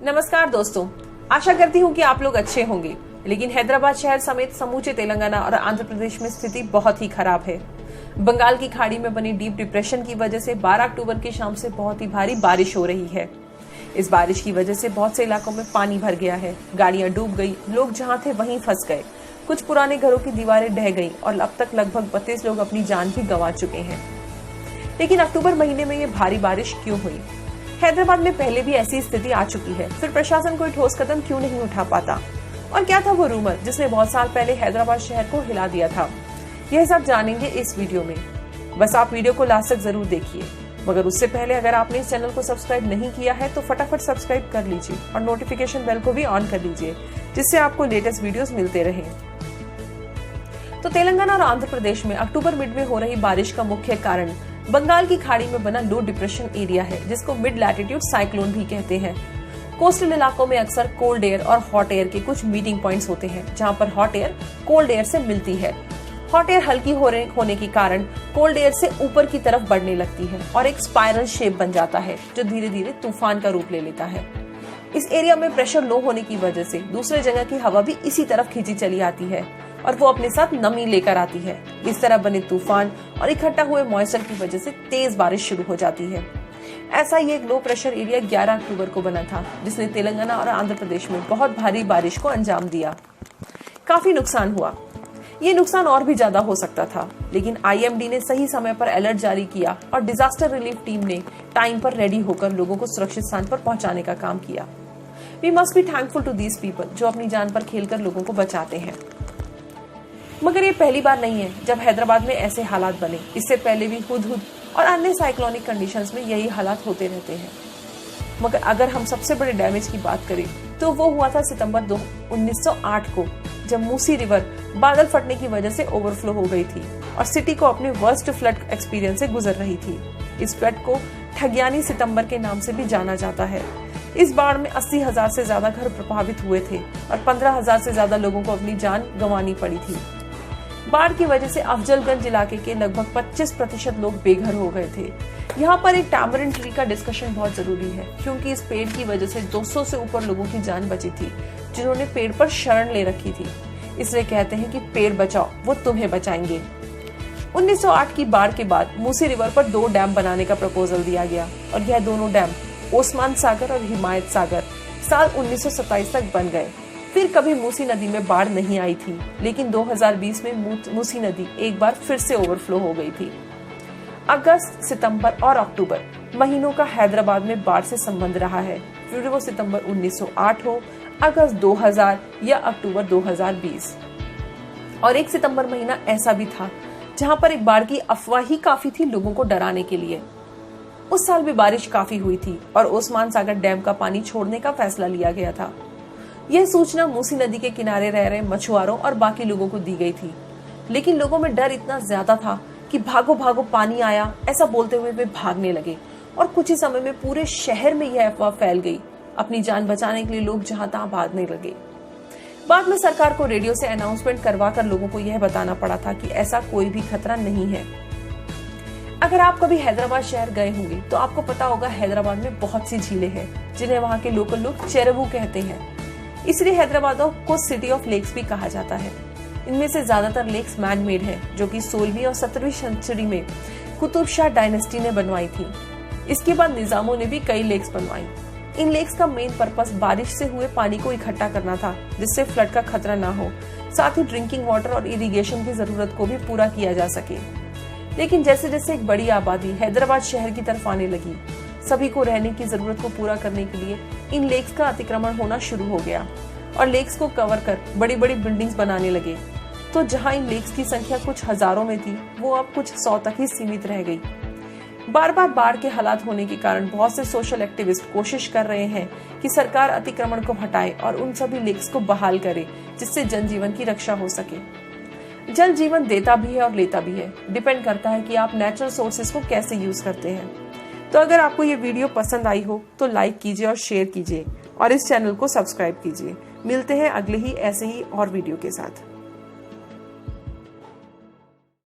नमस्कार दोस्तों, आशा करती हूँ कि आप लोग अच्छे होंगे। लेकिन हैदराबाद शहर समेत समूचे तेलंगाना और आंध्र प्रदेश में स्थिति बहुत ही खराब है। बंगाल की खाड़ी में बनी डीप डिप्रेशन की वजह से 12 अक्टूबर की शाम से बहुत ही भारी बारिश हो रही है। इस बारिश की वजह से बहुत से इलाकों में पानी भर गया है, गाड़ियां डूब गई, लोग जहां थे वहीं फंस गए, कुछ पुराने घरों की दीवारें ढह गई और अब तक लगभग 32 लोग अपनी जान भी गंवा चुके हैं। लेकिन अक्टूबर महीने में ये भारी बारिश क्यों हुई? हैदराबाद में पहले भी ऐसी स्थिति आ चुकी है, फिर प्रशासन कोई ठोस कदम क्यों नहीं उठा पाता? और क्या था वो रूमर जिसने बहुत साल पहले हैदराबाद शहर को हिला दिया था? यह सब जानेंगे इस वीडियो में। बस आप वीडियो को लास्ट तक जरूर देखिए। मगर उससे पहले अगर आपने इस चैनल को सब्सक्राइब नहीं किया है तो फटाफट सब्सक्राइब कर लीजिए और नोटिफिकेशन बेल को भी ऑन कर लीजिए, जिससे आपको लेटेस्ट वीडियोस मिलते रहें। तो तेलंगाना और आंध्र प्रदेश में अक्टूबर मिड में हो रही बारिश का मुख्य कारण बंगाल की खाड़ी में बना लो डिप्रेशन एरिया है, जिसको मिड लैटिट्यूड साइक्लोन भी कहते हैं। कोस्टल इलाकों में अक्सर कोल्ड एयर और हॉट एयर के कुछ मीटिंग पॉइंट्स होते हैं, जहां पर हॉट एयर कोल्ड एयर से मिलती है। हॉट एयर हल्की होने के कारण कोल्ड एयर से ऊपर की तरफ बढ़ने लगती है और एक स्पाइरल शेप बन जाता है, जो धीरे धीरे तूफान का रूप ले लेता है। इस एरिया में प्रेशर लो होने की वजह से दूसरे जगह की हवा भी इसी तरफ खींची चली आती है और वो अपने साथ नमी लेकर आती है। इस तरह बने तूफान और इकट्ठा हुए मॉइस्चर की वजह से तेज बारिश शुरू हो जाती है। ऐसा ही एक लो प्रेशर एरिया 11 अक्टूबर को बना था, जिसने तेलंगाना और आंध्र प्रदेश में बहुत भारी बारिश को अंजाम दिया। काफी नुकसान हुआ। ये नुकसान और भी ज्यादा हो सकता था, लेकिन आईएमडी ने सही समय पर अलर्ट जारी किया और डिजास्टर रिलीफ टीम ने टाइम पर रेडी होकर लोगों को सुरक्षित स्थान पर पहुंचाने का काम किया। We must be thankful to these people, जो अपनी जान पर खेलकर लोगों को बचाते हैं। मगर ये पहली बार नहीं है जब हैदराबाद में ऐसे हालात बने। इससे पहले भी हुदहुद और अन्य साइक्लोनिक कंडीशंस में यही हालात होते रहते हैं। मगर अगर हम सबसे बड़े डैमेज की बात करें तो वो हुआ था सितंबर 1908 को, जब मूसी रिवर बादल फटने की वजह से ओवरफ्लो हो गई थी और सिटी को अपने वर्स्ट फ्लड एक्सपीरियंस से गुजर रही थी। इस फ्लड को ठग्यानी सितंबर के नाम से भी जाना जाता है। इस बाढ़ में 80,000 से ज्यादा घर प्रभावित हुए थे और 15,000 से ज्यादा लोगों को अपनी जान गंवानी पड़ी थी। बाढ़ की वजह से अफजलगंज इलाके के लगभग 25% लोग बेघर हो गए थे। यहाँ पर एक टैमरिन ट्री का डिस्कशन बहुत जरूरी है, क्योंकि इस पेड़ की वजह से 200 से ऊपर लोगों की जान बची थी, जिन्होंने पेड़ पर शरण ले रखी थी। इसलिए कहते हैं कि पेड़ बचाओ, वो तुम्हें बचाएंगे। 1908 की बाढ़ के बाद मूसी रिवर पर 2 डैम बनाने का प्रपोजल दिया गया और यह दोनों डैम ओस्मान सागर और हिमायत सागर साल 1927 तक बन गए। फिर कभी मूसी नदी में बाढ़ नहीं आई थी, लेकिन 2020 में मूसी नदी एक बार फिर से ओवरफ्लो हो गई थी। अगस्त, सितंबर और अक्टूबर महीनों का हैदराबाद में बाढ़ से संबंध रहा है, फिर वो सितंबर 1908 हो, अगस्त 2000 या अक्टूबर 2020। और एक सितंबर महीना ऐसा भी था जहां पर एक बाढ़ की अफवाह ही काफी थी लोगों को डराने के लिए। उस साल भी बारिश काफी हुई थी और ओस्मान सागर डैम का पानी छोड़ने का फैसला लिया गया था। यह सूचना मूसी नदी के किनारे रह रहे मछुआरों और बाकी लोगों को दी गई थी, लेकिन लोगों में डर इतना ज्यादा था कि भागो भागो पानी आया, ऐसा बोलते हुए वे भागने लगे और कुछ ही समय में पूरे शहर में यह अफवाह फैल गई। अपनी जान बचाने के लिए लोग जहां तहां भागने लगे। बाद में सरकार को रेडियो से अनाउंसमेंट करवाकर लोगों को यह बताना पड़ा था कि ऐसा कोई भी खतरा नहीं है। अगर आप कभी हैदराबाद शहर गए होंगे तो आपको पता होगा हैदराबाद में बहुत सी झीलें हैं, जिन्हें वहाँ के लोकल लोग चेरबू कहते हैं। इसलिए हैदराबाद को सिटी ऑफ लेक्स भी कहा जाता है। इनमें से ज्यादातर लेक्स मैन मेड हैं, जो कि 16वीं और 17वीं सेंचुरी में कुतुब शाह डायनेस्टी ने बनवाई थी। इसके बाद निजामों ने भी कई लेक्स बनवाई। इन लेक्स का मेन पर्पस बारिश से हुए पानी को इकट्ठा करना था, जिससे फ्लड का खतरा ना हो, साथ ही ड्रिंकिंग वाटर और इरिगेशन की जरूरत को भी पूरा किया जा सके। लेकिन जैसे जैसे एक बड़ी आबादी हैदराबाद शहर की तरफ आने लगी, सभी को रहने की जरूरत को पूरा करने के लिए इन लेक्स का अतिक्रमण होना शुरू हो गया और लेक्स को कवर कर बड़ी बड़ी बिल्डिंग्स बनाने लगे। तो जहां इन लेक्स की संख्या कुछ हजारों में थी, वो अब कुछ 100 तक ही सीमित रह गई। बार बार बाढ़ के हालात होने के कारण बहुत से सोशल एक्टिविस्ट कोशिश कर रहे हैं कि सरकार अतिक्रमण को हटाए और उन सभी लेक्स को बहाल करे, जिससे जनजीवन की रक्षा हो सके। जल जीवन देता भी है और लेता भी है, डिपेंड करता है कि आप नेचुरल सोर्सेज को कैसे यूज करते हैं। तो अगर आपको ये वीडियो पसंद आई हो तो लाइक कीजिए और शेयर कीजिए और इस चैनल को सब्सक्राइब कीजिए। मिलते हैं अगले ही ऐसे ही और वीडियो के साथ।